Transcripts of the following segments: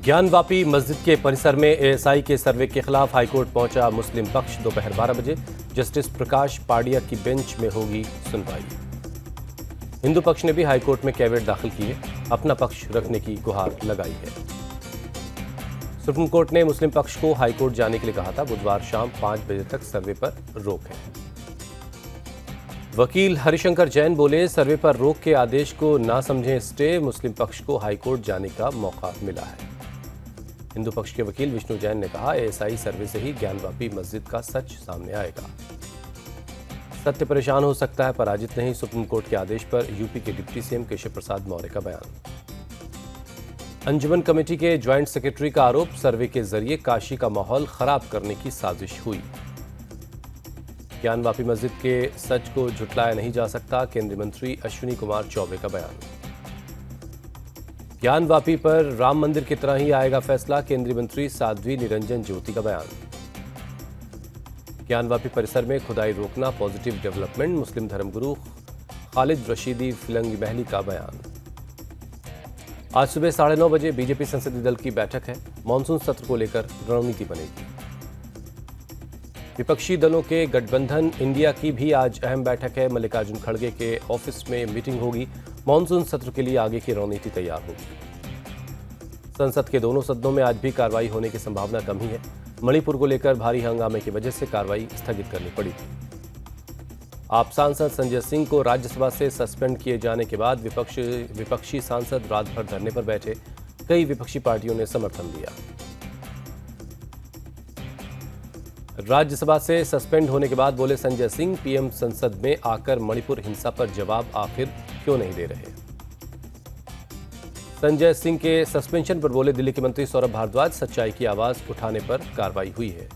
ज्ञानवापी मस्जिद के परिसर में एएसआई के सर्वे के खिलाफ हाईकोर्ट पहुंचा मुस्लिम पक्ष। दोपहर 12 बजे जस्टिस प्रकाश पाडिया की बेंच में होगी सुनवाई। हिंदू पक्ष ने भी हाईकोर्ट में कैविएट दाखिल की है, अपना पक्ष रखने की गुहार लगाई है। सुप्रीम कोर्ट ने मुस्लिम पक्ष को हाईकोर्ट जाने के लिए कहा था। बुधवार शाम 5 बजे तक सर्वे पर रोक है। वकील हरिशंकर जैन बोले, सर्वे पर रोक के आदेश को ना समझें स्टे, मुस्लिम पक्ष को हाईकोर्ट जाने का मौका मिला है। हिंदू पक्ष के वकील विष्णु जैन ने कहा, एएसआई सर्वे से ही ज्ञानवापी मस्जिद का सच सामने आएगा। सत्य परेशान हो सकता है, पराजित नहीं। सुप्रीम कोर्ट के आदेश पर यूपी के डिप्टी सीएम केशव प्रसाद मौर्य का बयान। अंजुमन कमेटी के ज्वाइंट सेक्रेटरी का आरोप, सर्वे के जरिए काशी का माहौल खराब करने की साजिश हुई। ज्ञानवापी मस्जिद के सच को झुटलाया नहीं जा सकता, केंद्रीय मंत्री अश्विनी कुमार चौबे का बयान। ज्ञानवापी पर राम मंदिर की तरह ही आएगा फैसला, केंद्रीय मंत्री साध्वी निरंजन ज्योति का बयान। ज्ञानवापी परिसर में खुदाई रोकना पॉजिटिव डेवलपमेंट, मुस्लिम धर्मगुरु खालिद रशीदी फिलंगी महली का बयान। आज सुबह 9:30 बजे बीजेपी संसदीय दल की बैठक है। मानसून सत्र को लेकर रणनीति बनेगी। विपक्षी दलों के गठबंधन इंडिया की भी आज अहम बैठक है। मल्लिकार्जुन खड़गे के ऑफिस में मीटिंग होगी। मानसून सत्र के लिए आगे की रणनीति तैयार होगी। संसद के दोनों सदनों में आज भी कार्रवाई होने की संभावना कम ही है। मणिपुर को लेकर भारी हंगामे की वजह से कार्रवाई स्थगित करनी पड़ी थी। आप सांसद संजय सिंह को राज्यसभा से सस्पेंड किए जाने के बाद विपक्षी सांसद रात भर धरने पर बैठे। कई विपक्षी पार्टियों ने समर्थन दिया। राज्यसभा से सस्पेंड होने के बाद बोले संजय सिंह, पीएम संसद में आकर मणिपुर हिंसा पर जवाब आखिर क्यों नहीं दे रहे। संजय सिंह के सस्पेंशन पर बोले दिल्ली के मंत्री सौरभ भारद्वाज, सच्चाई की आवाज उठाने पर कार्रवाई हुई है।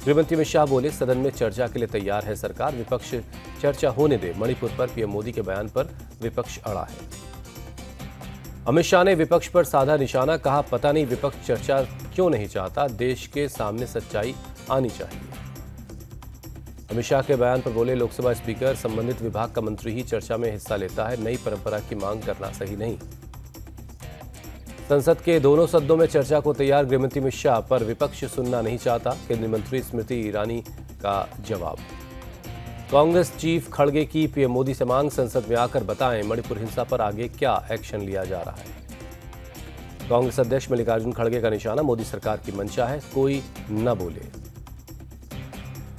गृहमंत्री अमित शाह बोले, सदन में चर्चा के लिए तैयार है सरकार, विपक्ष चर्चा होने दे। मणिपुर पर पीएम मोदी के बयान पर विपक्ष अड़ा है। अमित शाह ने विपक्ष पर साधा निशाना, कहा पता नहीं विपक्ष चर्चा क्यों नहीं चाहता, देश के सामने सच्चाई आनी चाहिए। अमित शाह के बयान पर बोले लोकसभा स्पीकर, संबंधित विभाग का मंत्री ही चर्चा में हिस्सा लेता है, नई परंपरा की मांग करना सही नहीं। संसद के दोनों सदनों में चर्चा को तैयार गृहमंत्री अमित शाह, पर विपक्ष सुनना नहीं चाहता। केंद्रीय मंत्री स्मृति ईरानी का जवाब। कांग्रेस चीफ खड़गे की पीएम मोदी से मांग, संसद में आकर बताएं मणिपुर हिंसा पर आगे क्या एक्शन लिया जा रहा है। कांग्रेस अध्यक्ष मल्लिकार्जुन खड़गे का निशाना, मोदी सरकार की मंशा है, कोई न बोले।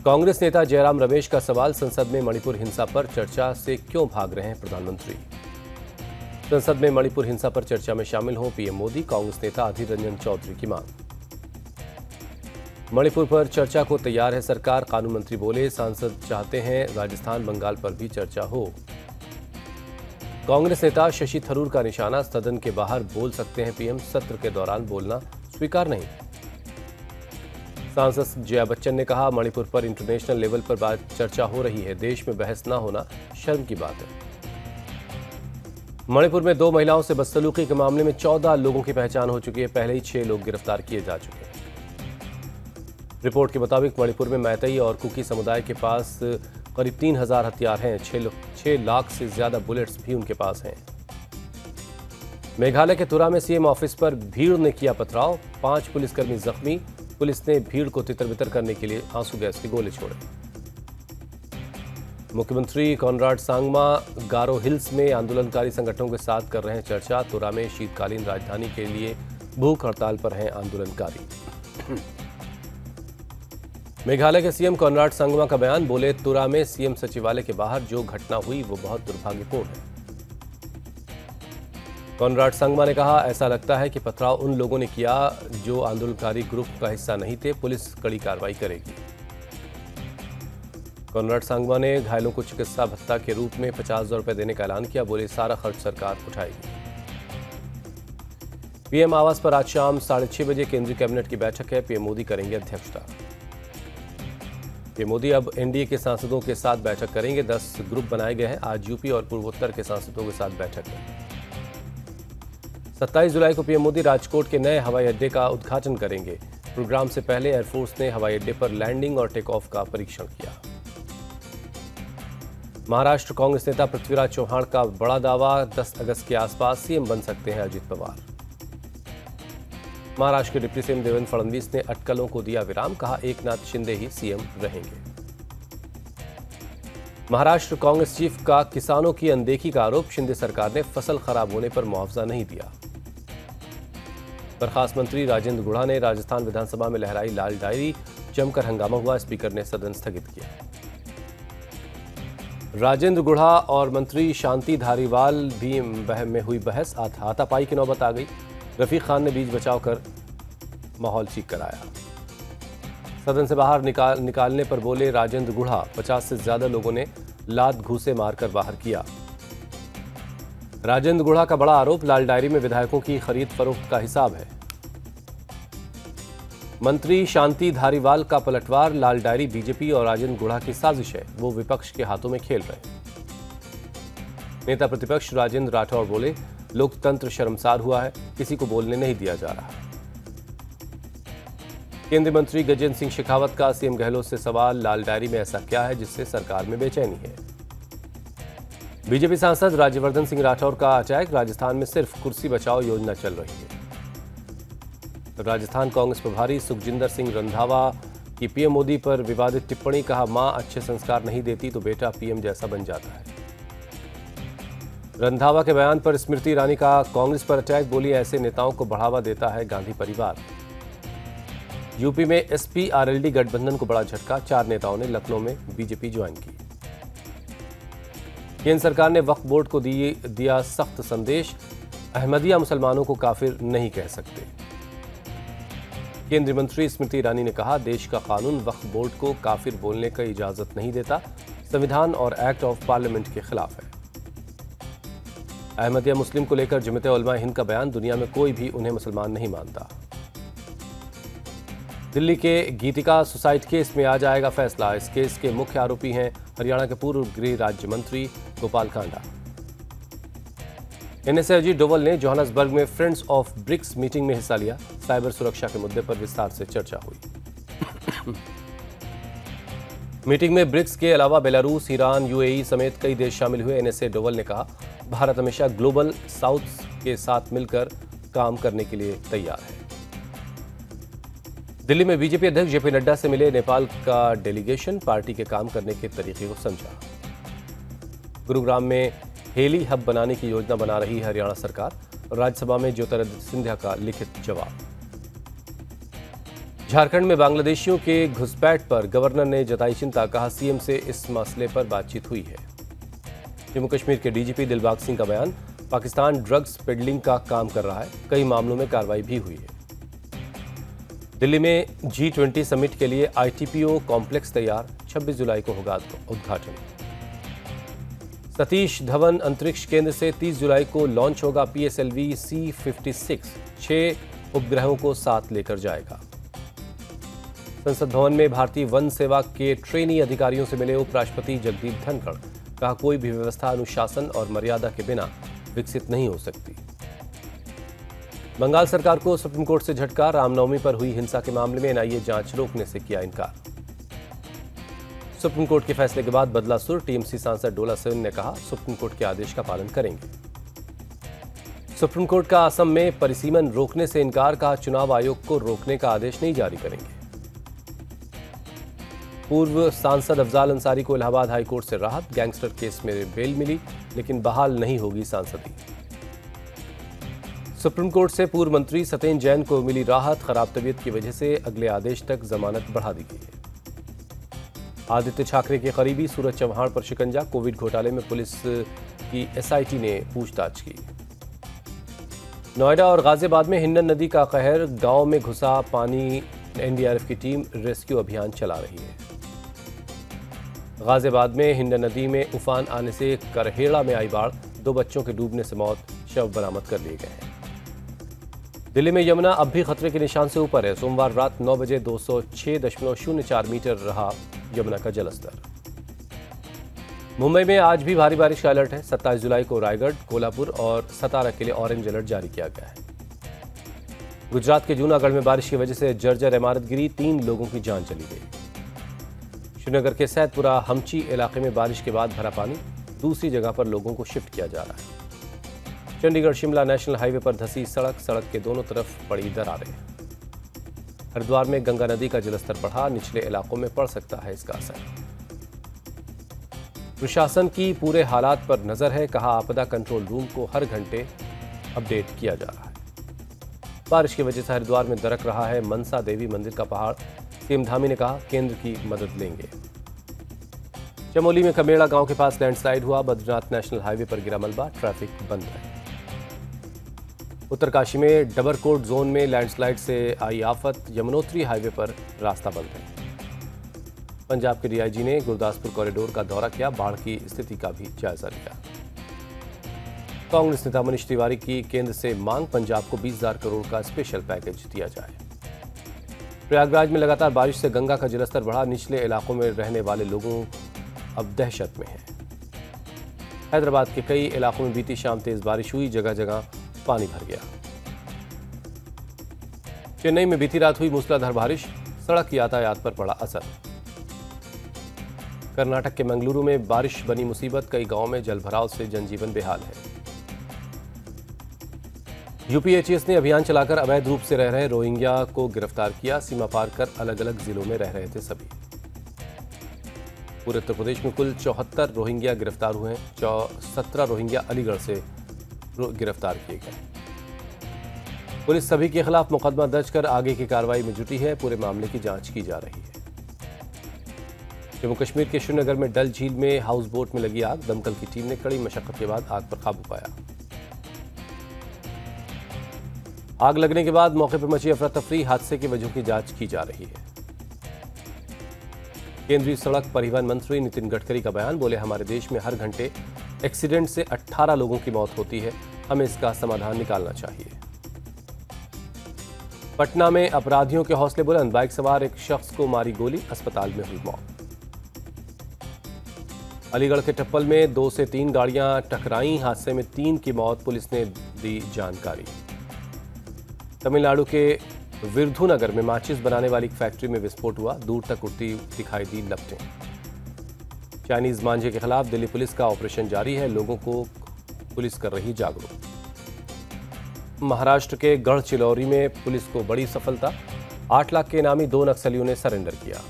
कांग्रेस नेता जयराम रमेश का सवाल, संसद में मणिपुर हिंसा पर चर्चा से क्यों भाग रहे हैं प्रधानमंत्री। संसद में मणिपुर हिंसा पर चर्चा में शामिल हो पीएम मोदी। कांग्रेस नेता अधीर रंजन चौधरी की मांग। मणिपुर पर चर्चा को तैयार है सरकार, कानून मंत्री बोले, सांसद चाहते हैं राजस्थान बंगाल पर भी चर्चा हो। कांग्रेस नेता शशि थरूर का निशाना, सदन के बाहर बोल सकते हैं पीएम, सत्र के दौरान बोलना स्वीकार नहीं। सांसद जया बच्चन ने कहा, मणिपुर पर इंटरनेशनल लेवल पर बात चर्चा हो रही है, देश में बहस न होना शर्म की बात है। मणिपुर में 2 महिलाओं से बदसलूकी के मामले में 14 लोगों की पहचान हो चुकी है। पहले ही 6 लोग गिरफ्तार किए जा चुके हैं। रिपोर्ट के मुताबिक मणिपुर में मैतेई और कुकी समुदाय के पास करीब 3000 हथियार हैं। 6 लाख से ज्यादा बुलेट्स भी उनके पास हैं। मेघालय के तुरा में सीएम ऑफिस पर भीड़ ने किया पथराव, 5 पुलिसकर्मी जख्मी। पुलिस ने भीड़ को तितर-बितर करने के लिए आंसू गैस के गोले छोड़े। मुख्यमंत्री कॉनराड सांगमा गारो हिल्स में आंदोलनकारी संगठनों के साथ कर रहे हैं चर्चा। तुरा में शीतकालीन राजधानी के लिए भूख हड़ताल पर हैं आंदोलनकारी। मेघालय के सीएम कॉनराड सांगमा का बयान, बोले तुरा में सीएम सचिवालय के बाहर जो घटना हुई वो बहुत दुर्भाग्यपूर्ण है। कॉनराड सांगमा ने कहा, ऐसा लगता है कि पथराव उन लोगों ने किया जो आंदोलनकारी ग्रुप का हिस्सा नहीं थे, पुलिस कड़ी कार्रवाई करेगी। कॉनराड सांगमा ने घायलों को चिकित्सा भत्ता के रूप में 50,000 रुपए देने का ऐलान किया, बोले सारा खर्च सरकार उठाएगी। पीएम आवास पर आज शाम 6:30 बजे केंद्रीय कैबिनेट की बैठक है, पीएम मोदी करेंगे अध्यक्षता। पीएम मोदी अब एनडीए के सांसदों के साथ बैठक करेंगे। 10 ग्रुप बनाए गए हैं। आज यूपी और पूर्वोत्तर के सांसदों के साथ बैठक है। 27 जुलाई को पीएम मोदी राजकोट के नए हवाई अड्डे का उद्घाटन करेंगे। प्रोग्राम से पहले एयरफोर्स ने हवाई अड्डे पर लैंडिंग और टेक ऑफ का परीक्षण किया। महाराष्ट्र कांग्रेस नेता पृथ्वीराज चौहान का बड़ा दावा, 10 अगस्त के आसपास सीएम बन सकते हैं अजित पवार। महाराष्ट्र के डिप्टी सीएम देवेंद्र फडणवीस ने अटकलों को दिया विराम, कहा एकनाथ शिंदे ही सीएम रहेंगे। महाराष्ट्र कांग्रेस चीफ का किसानों की अनदेखी का आरोप, शिंदे सरकार ने फसल खराब होने पर मुआवजा नहीं दिया। बर्खास्त मंत्री राजेंद्र गुढ़ा ने राजस्थान विधानसभा में लहराई लाल डायरी, जमकर हंगामा हुआ, स्पीकर ने सदन स्थगित किया। राजेंद्र गुढ़ा और मंत्री शांति धारीवाल भी में हुई बहस, हाथापाई की नौबत आ गई। रफीक खान ने बीच बचाव कर माहौल ठीक कराया। सदन से बाहर निकालने पर बोले राजेंद्र गुढ़ा, 50 से ज्यादा लोगों ने लात घूसे मारकर बाहर किया। राजेंद्र गुढ़ा का बड़ा आरोप, लाल डायरी में विधायकों की खरीद फरोख्त का हिसाब है। मंत्री शांति धारीवाल का पलटवार, लाल डायरी बीजेपी और राजेंद्र गुढ़ा की साजिश है, वो विपक्ष के हाथों में खेल रहे। नेता प्रतिपक्ष राजेंद्र राठौड़ बोले, लोकतंत्र शर्मसार हुआ है, किसी को बोलने नहीं दिया जा रहा। केंद्रीय मंत्री गजेंद्र सिंह शेखावत का सीएम गहलोत से सवाल, लाल डायरी में ऐसा क्या है जिससे सरकार में बेचैनी है। बीजेपी सांसद राज्यवर्धन सिंह राठौर का अटैक, राजस्थान में सिर्फ कुर्सी बचाओ योजना चल रही है। राजस्थान कांग्रेस प्रभारी सुखजिंदर सिंह रंधावा की पीएम मोदी पर विवादित टिप्पणी, कहा मां अच्छे संस्कार नहीं देती तो बेटा पीएम जैसा बन जाता है। रंधावा के बयान पर स्मृति ईरानी का कांग्रेस पर अटैक, बोली ऐसे नेताओं को बढ़ावा देता है गांधी परिवार। यूपी में एसपी आरएलडी गठबंधन को बड़ा झटका, 4 नेताओं ने लखनऊ में बीजेपी ज्वाइन की। केंद्र सरकार ने वक्फ बोर्ड को दिया सख्त संदेश, अहमदिया मुसलमानों को काफिर नहीं कह सकते। केंद्रीय मंत्री स्मृति ईरानी ने कहा, देश का कानून वक्फ बोर्ड को काफिर बोलने की इजाजत नहीं देता, संविधान और एक्ट ऑफ पार्लियामेंट के खिलाफ है। अहमदिया मुस्लिम को लेकर जमीयत उलमा हिंद का बयान, दुनिया में कोई भी उन्हें मुसलमान नहीं मानता। दिल्ली के गीतिका सुसाइड केस में आज आएगा फैसला, इस केस के मुख्य आरोपी हैं हरियाणा के पूर्व गृह राज्य मंत्री गोपाल कांडा। एनएसए अजीत डोवल ने जोहान्सबर्ग में फ्रेंड्स ऑफ ब्रिक्स मीटिंग में हिस्सा लिया, साइबर सुरक्षा के मुद्दे पर विस्तार से चर्चा हुई। मीटिंग में ब्रिक्स के अलावा बेलारूस, ईरान, यूएई समेत कई देश शामिल हुए। एनएसए डोवल ने कहा, भारत हमेशा ग्लोबल साउथ के साथ मिलकर काम करने के लिए तैयार है। दिल्ली में बीजेपी अध्यक्ष जेपी नड्डा से मिले नेपाल का डेलीगेशन, पार्टी के काम करने के तरीके को समझा। गुरुग्राम में हेली हब बनाने की योजना बना रही है हरियाणा सरकार, राज्यसभा में ज्योतिरादित्य सिंधिया का लिखित जवाब। झारखंड में बांग्लादेशियों के घुसपैठ पर गवर्नर ने जताई चिंता, कहा सीएम से इस मसले पर बातचीत हुई है। जम्मू कश्मीर के डीजीपी दिलबाग सिंह का बयान, पाकिस्तान ड्रग्स पेडलिंग का काम कर रहा है, कई मामलों में कार्रवाई भी हुई है। दिल्ली में G20 समिट के लिए आईटीपीओ कॉम्प्लेक्स तैयार, 26 जुलाई को होगा उद्घाटन। सतीश धवन अंतरिक्ष केंद्र से 30 जुलाई को लॉन्च होगा PSLV C56, 6 उपग्रहों को साथ लेकर जाएगा। संसद भवन में भारतीय वन सेवा के ट्रेनी अधिकारियों से मिले उपराष्ट्रपति जगदीप धनखड़, कहा कोई भी व्यवस्था अनुशासन और मर्यादा के बिना विकसित नहीं हो सकती। बंगाल सरकार को सुप्रीम कोर्ट से झटका, रामनवमी पर हुई हिंसा के मामले में एनआईए जांच रोकने से किया इनकार। सुप्रीम कोर्ट के फैसले के बाद बदला सुर, टीएमसी सांसद डोला सेन ने कहा सुप्रीम कोर्ट के आदेश का पालन करेंगे। सुप्रीम कोर्ट का असम में परिसीमन रोकने से इनकार, कहा चुनाव आयोग को रोकने का आदेश नहीं जारी करेंगे। पूर्व सांसद अफजाल अंसारी को इलाहाबाद हाईकोर्ट से राहत, गैंगस्टर केस में बेल मिली लेकिन बहाल नहीं होगी सांसदी। सुप्रीम कोर्ट से पूर्व मंत्री सत्येन जैन को मिली राहत, खराब तबीयत की वजह से अगले आदेश तक जमानत बढ़ा दी गई है। आदित्य ठाकरे के करीबी सूरज चौहान पर शिकंजा, कोविड घोटाले में पुलिस की एसआईटी ने पूछताछ की। नोएडा और गाजियाबाद में हिंडन नदी का कहर, गांव में घुसा पानी, एनडीआरएफ की टीम रेस्क्यू अभियान चला रही है। गाजियाबाद में हिंडन नदी में उफान आने से करहेड़ा में आई बाढ़, 2 बच्चों के डूबने से मौत, शव बरामद कर लिए गए हैं। दिल्ली में यमुना अब भी खतरे के निशान से ऊपर है, सोमवार रात 9 बजे 206.04 मीटर रहा यमुना का जलस्तर। मुंबई में आज भी भारी बारिश का अलर्ट है, 27 जुलाई को रायगढ़, कोल्हापुर और सतारा के लिए ऑरेंज अलर्ट जारी किया गया है। गुजरात के जूनागढ़ में बारिश की वजह से जर्जर इमारत गिरी, 3 लोगों की जान चली गई। श्रीनगर के सैदपुरा हमची इलाके में बारिश के बाद भरा पानी, दूसरी जगह पर लोगों को शिफ्ट किया जा रहा है। चंडीगढ़ शिमला नेशनल हाईवे पर धंसी सड़क के दोनों तरफ पड़ी दरारें। हरिद्वार में गंगा नदी का जलस्तर बढ़ा, निचले इलाकों में पड़ सकता है इसका असर। प्रशासन की पूरे हालात पर नजर है, कहा आपदा कंट्रोल रूम को हर घंटे अपडेट किया जा रहा है। बारिश की वजह से हरिद्वार में दरक रहा है मनसा देवी मंदिर का पहाड़, सीएम धामी ने कहा केंद्र की मदद लेंगे। चमोली में कमेड़ा गांव के पास लैंडस्लाइड हुआ, बद्रीनाथ नेशनल हाईवे पर गिरा मलबा, ट्रैफिक बंद है। उत्तरकाशी में डबरकोट जोन में लैंडस्लाइड से आई आफत, यमुनोत्री हाईवे पर रास्ता बंद है। पंजाब के डीआईजी ने गुरदासपुर कॉरिडोर का दौरा किया, बाढ़ की स्थिति का भी जायजा लिया। कांग्रेस नेता मनीष तिवारी की केंद्र से मांग, पंजाब को 20,000 करोड़ का स्पेशल पैकेज दिया जाए। प्रयागराज में लगातार बारिश से गंगा का जलस्तर बढ़ा, निचले इलाकों में रहने वाले लोगों अब दहशत में हैं। हैदराबाद के कई इलाकों में बीती शाम तेज बारिश हुई, जगह जगह पानी भर गया। चेन्नई में बीती रात हुई मूसलाधार बारिश, सड़क यातायात पर पड़ा असर। कर्नाटक के मंगलुरु में बारिश बनी मुसीबत, कई गांवों में जलभराव से जनजीवन बेहाल है। यूपीएचएस ने अभियान चलाकर अवैध रूप से रह रहे रोहिंग्या को गिरफ्तार किया, सीमा पार कर अलग अलग जिलों में रह रहे थे सभी। पूरे उत्तर प्रदेश में कुल 74 रोहिंग्या गिरफ्तार हुए हैं, 17 रोहिंग्या अलीगढ़ से गिरफ्तार किए गए। पुलिस सभी के खिलाफ मुकदमा दर्ज कर आगे की कार्रवाई में जुटी है, पूरे मामले की जांच की जा रही है। जम्मू कश्मीर के श्रीनगर में डल झील में हाउस बोट में लगी आग, दमकल की टीम ने कड़ी मशक्कत के बाद आग पर काबू पाया। आग लगने के बाद मौके पर मची अफरा तफरी, हादसे की वजहों की जांच की जा रही है। केंद्रीय सड़क परिवहन मंत्री नितिन गडकरी का बयान, बोले हमारे देश में हर घंटे एक्सीडेंट से 18 लोगों की मौत होती है, हमें इसका समाधान निकालना चाहिए। पटना में अपराधियों के हौसले बुलंद, बाइक सवार एक शख्स को मारी गोली, अस्पताल में हुई मौत। अलीगढ़ के टप्पल में 2 से 3 गाड़ियां टकराई, हादसे में 3 की मौत, पुलिस ने दी जानकारी। तमिलनाडु के विरुधुनगर में माचिस बनाने वाली एक फैक्ट्री में विस्फोट हुआ, दूर तक उड़ती दिखाई दी लपटें। चाइनीज मांझे के खिलाफ दिल्ली पुलिस का ऑपरेशन जारी है, लोगों को पुलिस कर रही जागरूक। महाराष्ट्र के गढ़चिलौरी में पुलिस को बड़ी सफलता, 8 लाख के इनामी 2 नक्सलियों ने सरेंडर किया।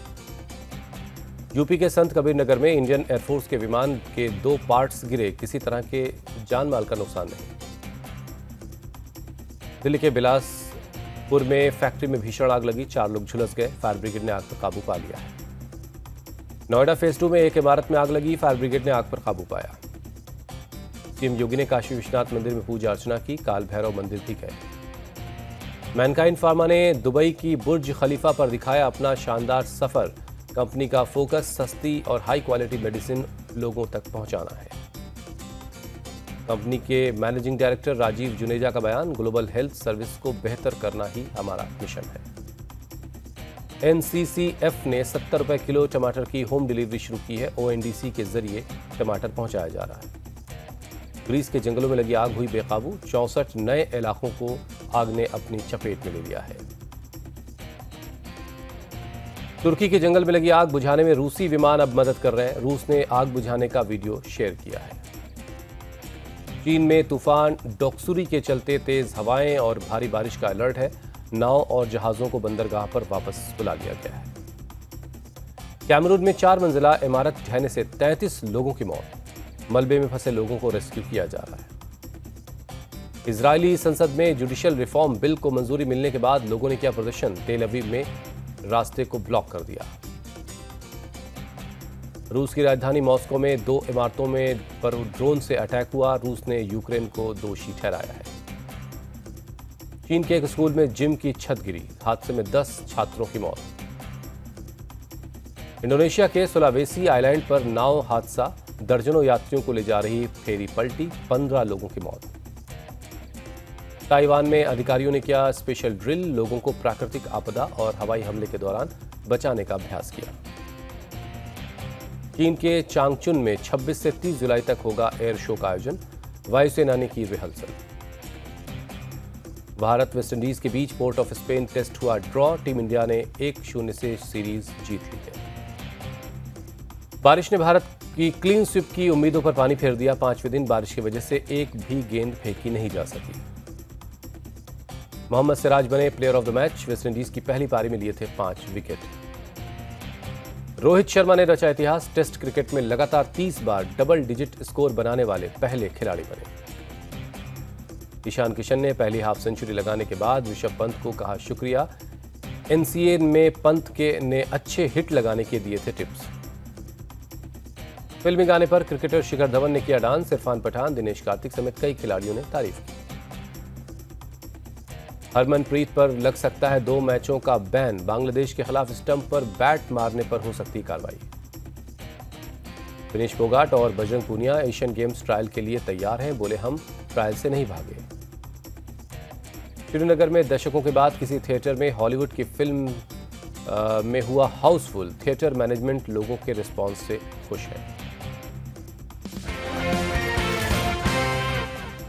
यूपी के संत कबीर नगर में इंडियन एयरफोर्स के विमान के 2 पार्ट्स गिरे, किसी तरह के जान माल का नुकसान नहीं। दिल्ली के बिलासपुर में फैक्ट्री में भीषण आग लगी, 4 लोग झुलस गए, फायर ब्रिगेड ने आग पर काबू पा लिया है। नोएडा फेज 2 में एक इमारत में आग लगी, फायर ब्रिगेड ने आग पर काबू पाया। सीएम योगी ने काशी विश्वनाथ मंदिर में पूजा अर्चना की, काल भैरव मंदिर भी गए। मैनकाइंड फार्मा ने दुबई की बुर्ज खलीफा पर दिखाया अपना शानदार सफर, कंपनी का फोकस सस्ती और हाई क्वालिटी मेडिसिन लोगों तक पहुंचाना है। कंपनी के मैनेजिंग डायरेक्टर राजीव जुनेजा का बयान, ग्लोबल हेल्थ सर्विस को बेहतर करना ही हमारा मिशन है। एनसीसीएफ ने 70 रुपए किलो टमाटर की होम डिलीवरी शुरू की है, ओएनडीसी के जरिए टमाटर पहुंचाया जा रहा है। ग्रीस के जंगलों में लगी आग हुई बेकाबू, 64 नए इलाकों को आग ने अपनी चपेट में ले लिया है। तुर्की के जंगल में लगी आग बुझाने में रूसी विमान अब मदद कर रहे हैं, रूस ने आग बुझाने का वीडियो शेयर किया है। चीन में तूफान डोक्सुरी के चलते तेज हवाएं और भारी बारिश का अलर्ट है, नाव और जहाजों को बंदरगाह पर वापस बुला लिया गया है। कैमरून में 4 मंजिला इमारत ढहने से 33 लोगों की मौत, मलबे में फंसे लोगों को रेस्क्यू किया जा रहा है। इजरायली संसद में जुडिशियल रिफॉर्म बिल को मंजूरी मिलने के बाद लोगों ने किया प्रदर्शन, तेल अवीव में रास्ते को ब्लॉक कर दिया। रूस की राजधानी मॉस्को में 2 इमारतों में पर ड्रोन से अटैक हुआ, रूस ने यूक्रेन को दोषी ठहराया है। चीन के एक स्कूल में जिम की छत गिरी, हादसे में 10 छात्रों की मौत। इंडोनेशिया के सुलावेसी आइलैंड पर नाव हादसा, दर्जनों यात्रियों को ले जा रही फेरी पलटी, 15 लोगों की मौत। ताइवान में अधिकारियों ने किया स्पेशल ड्रिल, लोगों को प्राकृतिक आपदा और हवाई हमले के दौरान बचाने का अभ्यास किया। चीन के चांगचुन में 26 से 30 जुलाई तक होगा एयर शो का आयोजन, वायुसेना ने की रिहर्सल। भारत वेस्टइंडीज के बीच पोर्ट ऑफ स्पेन टेस्ट हुआ ड्रॉ, टीम इंडिया ने 1-0 से सीरीज जीत ली है। बारिश ने भारत की क्लीन स्वीप की उम्मीदों पर पानी फेर दिया, 5वें दिन बारिश की वजह से एक भी गेंद फेंकी नहीं जा सकी। मोहम्मद सिराज बने player of the match. West Indies की पहली पारी में लिए थे 5 विकेट। रोहित शर्मा ने रचा इतिहास। टेस्ट क्रिकेट में लगातार 30 बार डबल डिजिट स्कोर बनाने वाले पहले खिलाड़ी बने। ईशान किशन ने पहली हाफ सेंचुरी लगाने के बाद ऋषभ पंत को कहा शुक्रिया। एनसीए में पंत ने अच्छे हिट लगाने के दिए थे टिप्स। फिल्मी गाने पर क्रिकेटर शिखर धवन ने किया डांस। इरफान पठान, दिनेश कार्तिक समेत कई खिलाड़ियों ने तारीफ की। हरमनप्रीत पर लग सकता है 2 मैचों का बैन। बांग्लादेश के खिलाफ स्टंप पर बैट मारने पर हो सकती कार्रवाई। विनेश फोगाट और Bajrang Punia Asian Games trial के लिए तैयार हैं। बोले, हम ट्रायल से नहीं भागे। श्रीनगर में दशकों के बाद किसी थिएटर में हॉलीवुड की फिल्म में हुआ हाउसफुल। थिएटर मैनेजमेंट लोगों के रिस्पांस से खुश है।